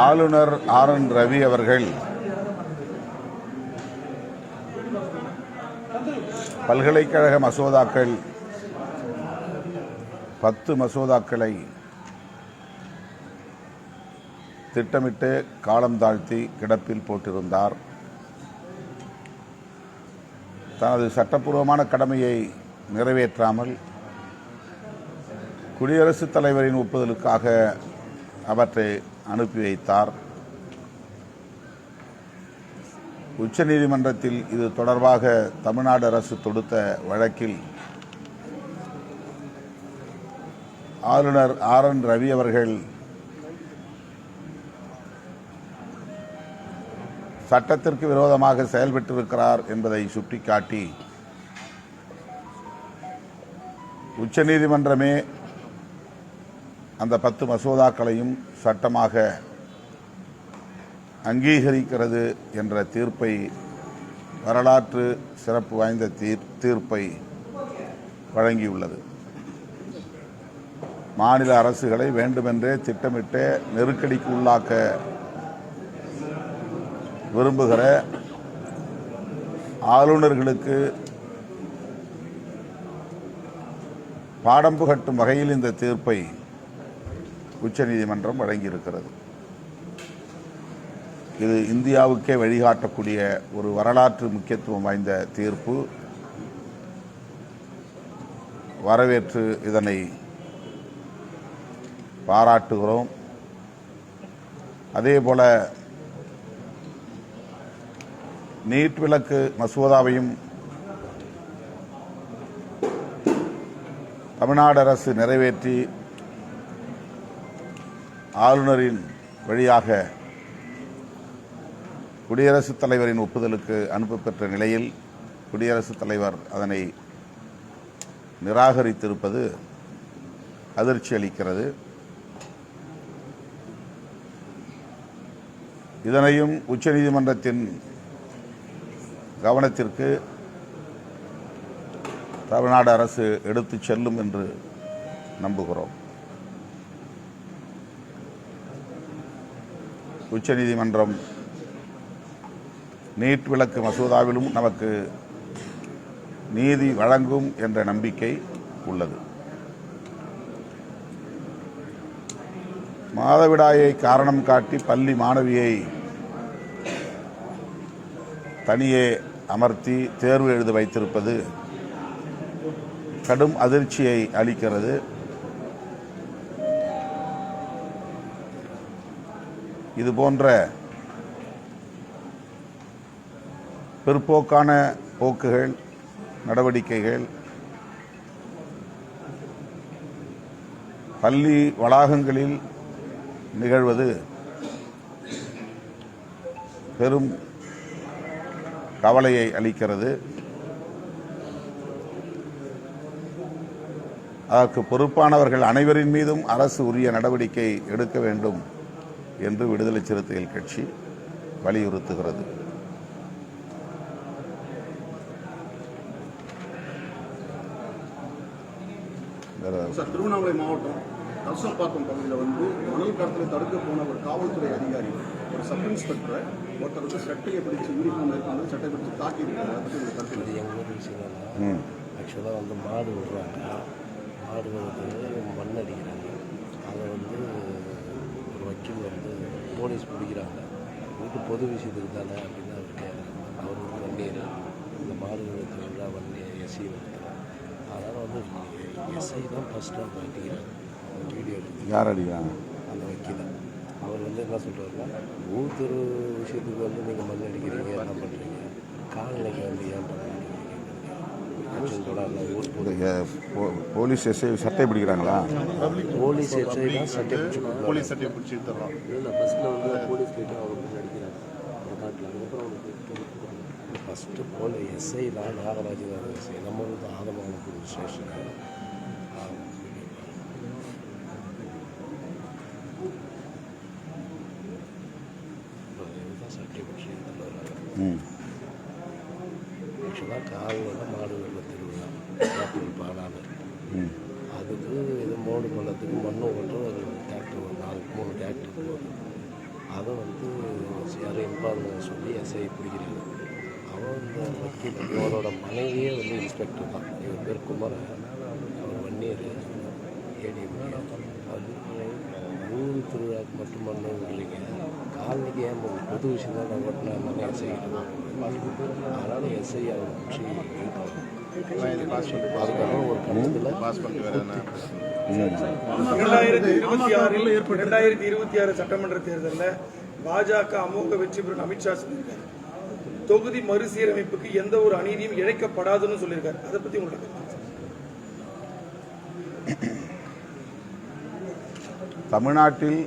ஆளுநர் RN ரவி அவர்கள் பல்கலைக்கழக மசோதாக்கள் 10 மசோதாக்களை திட்டமிட்டு காலம் தாழ்த்தி கிடப்பில் போட்டிருந்தார். தனது சட்டப்பூர்வமான கடமையை நிறைவேற்றாமல் குடியரசுத் தலைவரின் ஒப்புதலுக்காக அவற்றை அனுப்பி வைத்தார். உச்சநீதிமன்றத்தில் இது தொடர்பாக தமிழ்நாடு அரசு தொடுத்த வழக்கில் ஆளுநர் RN ரவி அவர்கள் சட்டத்திற்கு விரோதமாக செயல்பட்டிருக்கிறார் என்பதை சுட்டிக்காட்டி உச்சநீதிமன்றமே அந்த 10 மசோதாக்களையும் சட்டமாக அங்கீகரிக்கிறது என்ற தீர்ப்பை, வரலாற்று சிறப்பு வாய்ந்த தீர்ப்பை வழங்கியுள்ளது. மாநில அரசுகளை வேண்டுமென்றே திட்டமிட்டு நெருக்கடிக்கு உள்ளாக்க விரும்புகிற ஆளுநர்களுக்கு பாடம் புகட்டும் வகையில் இந்த தீர்ப்பை உச்சநீதிமன்றம் வழங்கியிருக்கிறது. இது இந்தியாவுக்கே வழிகாட்டக்கூடிய ஒரு வரலாற்று முக்கியத்துவம் வாய்ந்த தீர்ப்பு. வரவேற்று இதனை பாராட்டுகிறோம். அதேபோல நீட் விலக்கு மசோதாவையும் தமிழ்நாடு அரசு நிறைவேற்றி ஆளுநரின் வழியாக குடியரசுத் தலைவரின் ஒப்புதலுக்கு அனுப்பப்பெற்ற நிலையில் குடியரசுத் தலைவர் அதனை நிராகரித்திருப்பது அதிர்ச்சி அளிக்கிறது. இதனையும் உச்சநீதிமன்றத்தின் கவனத்திற்கு தமிழ்நாடு அரசு எடுத்துச் செல்லும் என்று நம்புகிறோம். உச்சநீதிமன்றம் நீட் விலக்கு மசோதாவிலும் நமக்கு நீதி வழங்கும் என்ற நம்பிக்கை உள்ளது. மாதவிடாயை காரணம் காட்டி பள்ளி மாணவியை தனியே அமர்த்தி தேர்வு எழுத வைத்திருப்பது கடும் அதிர்ச்சியை அளிக்கிறது. இதுபோன்ற பிற்போக்கான போக்குகள், நடவடிக்கைகள் பள்ளி வளாகங்களில் நிகழ்வது பெரும் கவலையை அளிக்கிறது. அதற்கு பொறுப்பானவர்கள் அனைவரின் மீதும் அரசு உரிய நடவடிக்கை எடுக்க வேண்டும் என்று விடுதலை சிறுத்தைகள் கட்சி வலியுறுத்துகிறது. திருவண்ணாமலை மாவட்டம் நர்சம்பாக்கம் பகுதியில் மணல் கடத்தலை தடுக்க போன ஒரு காவல்துறை அதிகாரி, ஒரு சப் இன்ஸ்பெக்டரை ஒருத்தர் சட்டையை பிடிச்சி யூனிஃபார்ம் இருக்காங்க, சட்டை பிடிச்சி தாக்கியிருக்காங்க. எங்கள் ஊர் விஷயம் ஆக்சுவலாக மாடு விடுறாங்க, மாடு மண் அடிக்கிறாங்க. அதை ஒரு வக்கீல் போலீஸ் பிடிக்கிறாங்க. பொது விஷயத்துக்கு தானே அப்படின்னு அவர் கேட்குறாங்க. அவர் வண்டியர் இந்த மாடு விழுறா வண்டி எஸ்சி நடத்துகிறார். அதனால் எஸ்ஐ தான் ஃபஸ்ட்டாக அடிக்கிறாங்க. வீடியோ யார் அடிக்கிறாங்க? அந்த வக்கீல். அவர் என்ன சொல்கிறாருன்னா, ஊர் விஷயத்துக்கு நீங்கள் மண் அடிக்கிறீங்க, என்ன பண்ணுறீங்க, கால்நிலைக்கு ஏன் பண்ணுறீங்க? போலீஸ் எஸ்ஐ சட்டை பிடிக்கிறாங்களா? போலீஸ் எஸ்ஐ தான் சட்டை போலீஸ் சட்டையை பிடிச்சி தர்றாங்க. இல்லை, ஃபஸ்ட்டில் போலீஸ் போய்ட்டு அவர் அடிக்கிறாங்க அந்த காட்டில். அதுக்கப்புறம் ஃபஸ்ட்டு எஸ்ஐ தான், நாகராஜ் தான் எஸ்ஐ. நம்ம ஆதமான போலீஸ் ஸ்டேஷன் சட்டை பிடிச்சி வர்றாங்க. ஆக்சுவலாக காலையில் மாடு வெள்ள திருவிழா பாடாது. அதுக்கு இது மோடு பள்ளத்துக்கு மண்ணு ஓட்டுற ஒரு டிராக்டர், ஒரு 3 டிராக்டர் போகுது. அதை வந்து யாரும் இன்ஃபார்ம் சொல்லி எஸ்ஐ பிடிக்கிறாங்க. அவன் இந்த வக்கீல் இவரோட மனைவியே வந்து இன்ஸ்பெக்டர் தான். இவர் பேர் குமரன், அவர் வன்னியர் ஏடிஎம். அது ஊர் திருவிழாவுக்கு மட்டும் பண்ண இல்லைங்க, காலனிக்கு ஏன் பொது விஷயம் தான் நான் ஓட்டினா இருந்தாலும் எஸ்ஐ அதனால் எஸ்ஐ அவங்க பிடிச்சி அதுக்கப்புறம் ஒரு கட்டத்தில் 2026 சட்டமன்ற தேர்தலில் பாஜக அமோக வெற்றி பெறும் அமித்ஷா சொல்லியிருக்காரு. தொகுதி மறுசீரமைப்புக்கு எந்த ஒரு அநீதியும் இழைக்கப்படாதுன்னு சொல்லியிருக்காரு. அதை பத்தி உங்களுக்கு தமிழ்நாட்டில்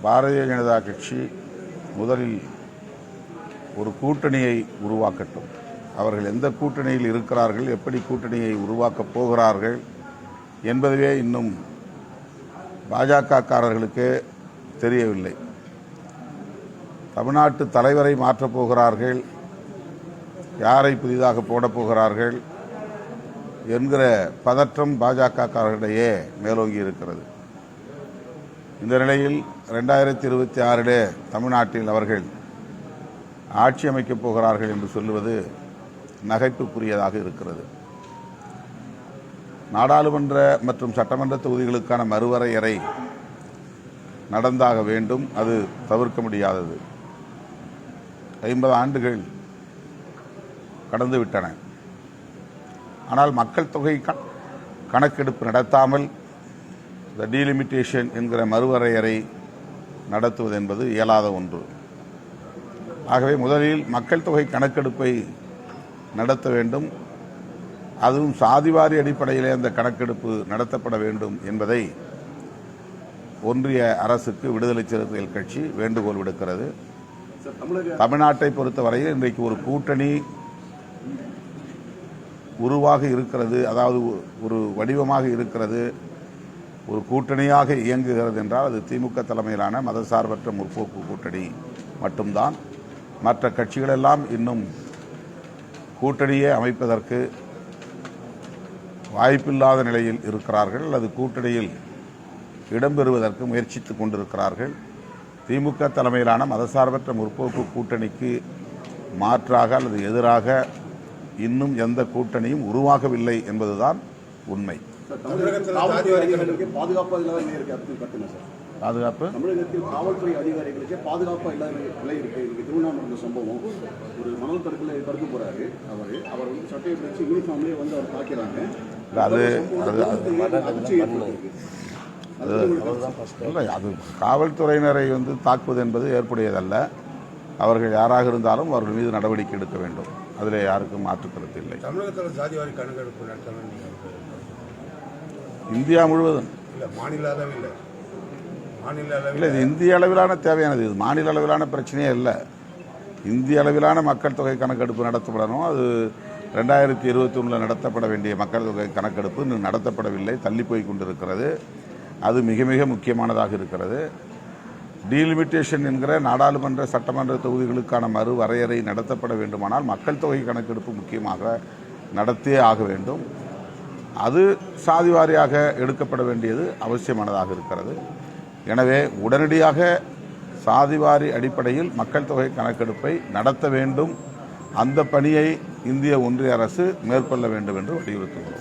பாரதிய ஜனதா கட்சி முதலில் ஒரு கூட்டணியை உருவாக்கட்டும். அவர்கள் எந்த கூட்டணியில் இருக்கிறார்கள், எப்படி கூட்டணியை உருவாக்கப் போகிறார்கள் என்பதுவே இன்னும் பாஜகக்காரர்களுக்கு தெரியவில்லை. தமிழ்நாட்டு தலைவரை மாற்றப் போகிறார்கள், யாரை புதிதாக போடப் போகிறார்கள் என்கிற பதற்றம் பாஜகக்காரர்களிடையே மேலோங்கி இருக்கிறது. இந்த நிலையில் 2026 தமிழ்நாட்டில் அவர்கள் ஆட்சி அமைக்கப் போகிறார்கள் என்று சொல்லுவது நகைப்புக்குரியதாக இருக்கிறது. நாடாளுமன்ற மற்றும் சட்டமன்ற தொகுதிகளுக்கான மறுவரையறை நடந்தாக வேண்டும். அது தவிர்க்க முடியாதது. 50 ஆண்டுகள் கடந்துவிட்டன. ஆனால் மக்கள் தொகை கணக்கெடுப்பு நடத்தாமல் இந்த டீலிமிட்டேஷன் என்கிற மறுவரையறை நடத்துவது என்பது இயலாத ஒன்று. ஆகவே முதலில் மக்கள் தொகை கணக்கெடுப்பை நடத்த வேண்டும். அதுவும் சாதிவாரி அடிப்படையிலே அந்த கணக்கெடுப்பு நடத்தப்பட வேண்டும் என்பதை ஒன்றிய அரசுக்கு விடுதலை சிறுத்தைகள் கட்சி வேண்டுகோள் விடுக்கிறது. தமிழ்நாட்டை பொறுத்தவரையில் இன்றைக்கு ஒரு கூட்டணி உருவாக இருக்கிறது, அதாவது ஒரு வடிவமாக இருக்கிறது, ஒரு கூட்டணியாக இயங்குகிறது என்றால் அது திமுக தலைமையிலான மதசார்பற்ற முற்போக்கு கூட்டணி மட்டும்தான். மற்ற கட்சிகளெல்லாம் இன்னும் கூட்டணியை அமைப்பதற்கு வாய்ப்பில்லாத நிலையில் இருக்கிறார்கள், அல்லது கூட்டணியில் இடம்பெறுவதற்கு முயற்சித்துக் கொண்டிருக்கிறார்கள். திமுக தலைமையிலான மதசார்பற்ற முற்போக்கு கூட்டணிக்கு மாற்றாக அல்லது எதிராக இன்னும் எந்த கூட்டணியும் உருவாகவில்லை என்பதுதான் உண்மை. பாதுகாப்பு தமிழகத்தில் காவல்துறை அதிகாரிகளுக்கு பாதுகாப்பு இல்லாத நிலை இருக்கு. திருவண்ணாமலை சம்பவம், ஒரு மணல் தடுக்க போறாரு, அவர் வந்து சட்டையை பிடிச்சி யூனிஃபார்ம்லேயே வந்து அவர் தாக்கிறாங்க. அது காவல்துறையினரை வந்து தாக்குவது என்பது ஏற்புடையதல்ல. அவர்கள் யாராக இருந்தாலும் அவர்கள் மீது நடவடிக்கை எடுக்க வேண்டும். அதில் யாருக்கும் மாற்றுக்கருத்து இல்லை. தமிழகத்தில் ஜாதிவாரி கணக்கெடுப்பு நடத்தணும் இந்தியா முழுவதும் மாநில அளவில் இல்லை, இது இந்திய அளவிலான தேவையானது. இது மாநில அளவிலான பிரச்சனையே இல்லை. இந்திய அளவிலான மக்கள் தொகை கணக்கெடுப்பு நடத்தப்படணும். அது 2021 நடத்தப்பட வேண்டிய மக்கள் தொகை கணக்கெடுப்பு இன்னும் நடத்தப்படவில்லை, தள்ளி போய் கொண்டிருக்கிறது. அது மிக மிக முக்கியமானதாக இருக்கிறது. டீலிமிட்டேஷன் என்கிற நாடாளுமன்ற சட்டமன்ற தொகுதிகளுக்கான மறு வரையறை நடத்தப்பட வேண்டுமானால் மக்கள் தொகை கணக்கெடுப்பு முக்கியமாக நடத்தியே ஆக வேண்டும். அது சாதி வாரியாக எடுக்கப்பட வேண்டியது அவசியமானதாக இருக்கிறது. எனவே உடனடியாக சாதிவாரி அடிப்படையில் மக்கள் தொகை கணக்கெடுப்பை நடத்த வேண்டும். அந்த பணியை இந்திய ஒன்றிய அரசு மேற்கொள்ள வேண்டும் என்று வலியுறுத்துகிறோம்.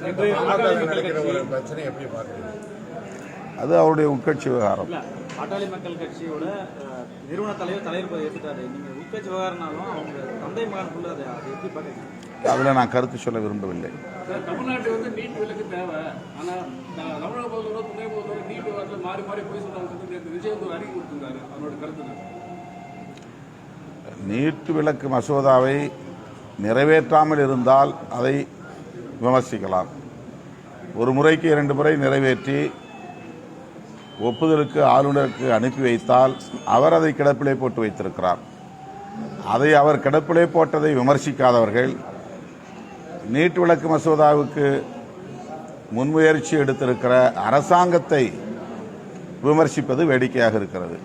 அது அவருடைய உட்கட்சி விவகாரம். பாட்டாளி மக்கள் கட்சியோட நிறுவன தலைவர் ஏற்றுட்டாரு. நீங்க உட்கட்சி விவகாரம்னாலும் அவங்க தந்தை மகனுக்குள்ள அதை எப்படி பார்க்குறீங்க? அதில் நான் கருத்து சொல்ல விரும்பவில்லை. தமிழ்நாட்டில் வந்து நீட் விலக்கு தேவை. ஆனால் தமிழக பொறுத்தவரை துணை பொறுத்தவரை நீட் விவகாரத்தில் மாறி மாறி போய் சொல்றாங்க. விஜய் ஒரு அறிக்கை கொடுத்திருந்தாரு. அவரோட கருத்து நீட் விலக்கு மசோதாவை நிறைவேற்றாமல் இருந்தால் அதை விமர்சிக்கலாம். ஒரு முறைக்கு 2 முறை நிறைவேற்றி ஒப்புதலுக்கு ஆளுநருக்கு அனுப்பி வைத்தால் அவர் அதை கிடப்பிலே போட்டு வைத்திருக்கிறார். அதை அவர் கிடப்பிலே போட்டதை விமர்சிக்காதவர்கள் நீட் விலக்கு மசோதாவுக்கு முன்முயற்சி எடுத்திருக்கிற அரசாங்கத்தை விமர்சிப்பது வேடிக்கையாக இருக்கிறது.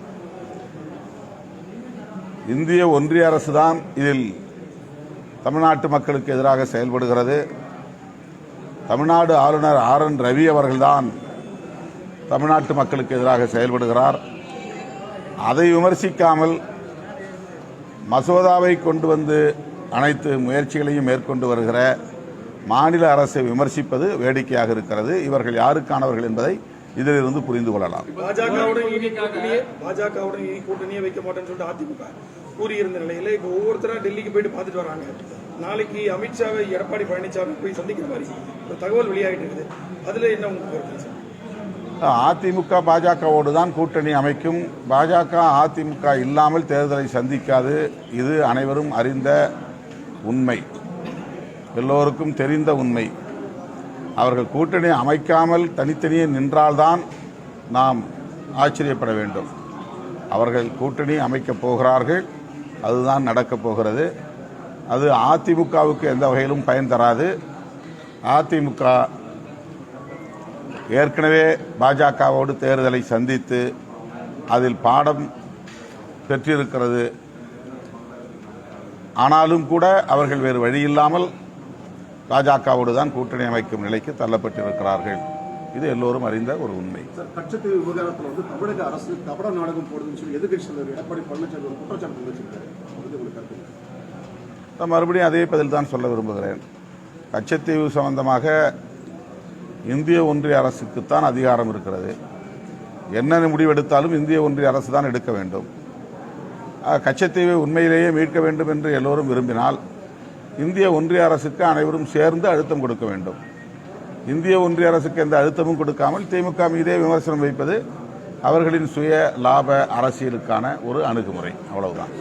இந்திய ஒன்றிய அரசுதான் இதில் தமிழ்நாட்டு மக்களுக்கு எதிராக செயல்படுகிறது. தமிழ்நாடு ஆளுநர் RN ரவி அவர்கள்தான் தமிழ்நாட்டு மக்களுக்கு எதிராக செயல்படுகிறார். அதை விமர்சிக்காமல் மசோதாவை கொண்டு வந்து அனைத்து முயற்சிகளையும் மேற்கொண்டு வருகிற மாநில அரசை விமர்சிப்பது வேடிக்கையாக இருக்கிறது. இவர்கள் யாருக்கானவர்கள் என்பதை இதிலிருந்து புரிந்து கொள்ளலாம். பாஜகவுடன் இனி கூட்டணியே வைக்க மாட்டேன்னு சொல்லிட்டு அதிமுக கூறியிருந்த நிலையில இப்போ ஒவ்வொருத்தரா டெல்லிக்கு போயிட்டு பார்த்துட்டு வராங்க. நாளைக்கு அமித்ஷாவை எடப்பாடி பழனிசாமி போய் சந்திக்கிற மாதிரி ஒரு தகவல் வெளியாகிட்டு இருக்குது. அதுல என்ன உங்களுக்கு கருத்து சார்? அதிமுக பாஜகவோடு தான் கூட்டணி அமைக்கும். பாஜக அதிமுக இல்லாமல் தேர்தலை சந்திக்காது. இது அனைவரும் அறிந்த உண்மை, எல்லோருக்கும் தெரிந்த உண்மை. அவர்கள் கூட்டணி அமைக்காமல் தனித்தனியே நின்றால்தான் நாம் ஆச்சரியப்பட வேண்டும். அவர்கள் கூட்டணி அமைக்கப் போகிறார்கள், அதுதான் நடக்கப் போகிறது. அது அதிமுகவுக்கு எந்த வகையிலும் பயன் தராது. அதிமுக ஏற்கனவே பாஜகவோடு தேர்தலை சந்தித்து அதில் பாடம் பெற்றிருக்கிறது. ஆனாலும் கூட அவர்கள் வேறு வழியில்லாமல் பாஜகவோடு தான் கூட்டணி அமைக்கும் நிலைக்கு தள்ளப்பட்டிருக்கிறார்கள். இது எல்லோரும் அறிந்த ஒரு உண்மை. கச்சத்தீவு விவகாரத்தில் வந்து தமிழக அரசு கபட நாடகம் போடுதுன்னு சொல்லி எதிர்க்கட்சி தலைவர் எடப்பாடி பழனிசாமி ஒரு குற்றச்சாட்டு வச்சிருக்காரு. நான் மறுபடியும் அதே பதில் தான் சொல்ல விரும்புகிறேன். கச்சத்தீவு சம்பந்தமாக இந்திய ஒன்றிய அரசுக்குத்தான் அதிகாரம் இருக்கிறது. என்ன முடிவெடுத்தாலும் இந்திய ஒன்றிய அரசு தான் எடுக்க வேண்டும். கச்சத்தீவை உண்மையிலேயே மீட்க வேண்டும் என்று எல்லோரும் விரும்பினால் இந்திய ஒன்றிய அரசுக்கு அனைவரும் சேர்ந்து அழுத்தம் கொடுக்க வேண்டும். இந்திய ஒன்றிய அரசுக்கு எந்த அழுத்தமும் கொடுக்காமல் திமுக மீதே விமர்சனம் வைப்பது அவர்களின் சுய லாப அரசியலுக்கான ஒரு அணுகுமுறை. அவ்வளவுதான்.